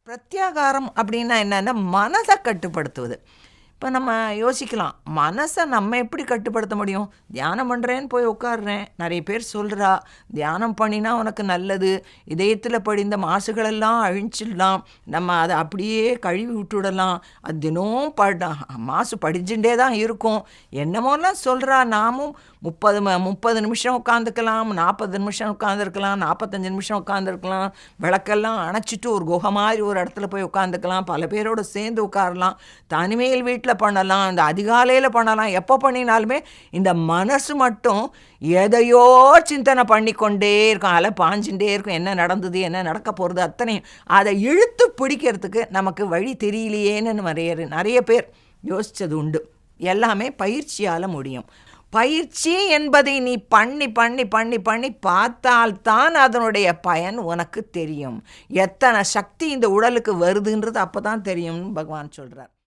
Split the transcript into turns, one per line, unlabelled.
பிரத்யாகாரம் அப்படின்னா என்னன்னா மனதை கட்டுப்படுத்துவது. இப்போ நம்ம யோசிக்கலாம், மனசை நம்ம எப்படி கட்டுப்படுத்த முடியும்? தியானம் பண்ணுறேன்னு போய் உட்காடுறேன், நிறைய பேர் சொல்கிறா தியானம் பண்ணினா உனக்கு நல்லது, இதயத்தில் படிந்த மாசுகளெல்லாம் அழிச்சிடலாம், நம்ம அதை அப்படியே கழுவி விட்டுடலாம், அது தினம் மாசு படிச்சுட்டே தான் இருக்கும், என்னமோலாம் சொல்கிறா. நாமும் 30 நிமிஷம் உட்காந்துக்கலாம், 40 நிமிஷம் உட்காந்துருக்கலாம், 45 நிமிஷம் உட்காந்துருக்கலாம், விளக்கெல்லாம் அணைச்சிட்டு ஒரு குகை மாதிரி ஒரு இடத்துல போய் உட்காந்துக்கலாம், பல பேரோடு சேர்ந்து உட்காரலாம், தனிமையில் வீட்டில் பண்ணலாம், இந்த அதிகாலையில் பண்ணலாம், எப்போ பண்ணினாலுமே இந்த மனசு மட்டும் எதையோ சிந்தனை பண்ணிக்கொண்டே இருக்கும், அலை பாஞ்சுட்டே இருக்கும், என்ன நடந்தது என்ன நடக்க போகிறது அத்தனையும் அதை இழுத்து பிடிக்கிறதுக்கு நமக்கு வழி தெரியலையேன்னு நிறைய பேர் யோசித்தது உண்டு. எல்லாமே பயிற்சியால் முடியும். பயிற்சி என்பதை நீ பண்ணி பண்ணி பண்ணி பண்ணி பார்த்தால்தான் அதனுடைய பயன் உனக்கு தெரியும். எத்தனை சக்தி இந்த உடலுக்கு வருதுன்றது அப்போ தான் தெரியும்னு பகவான் சொல்கிறார்.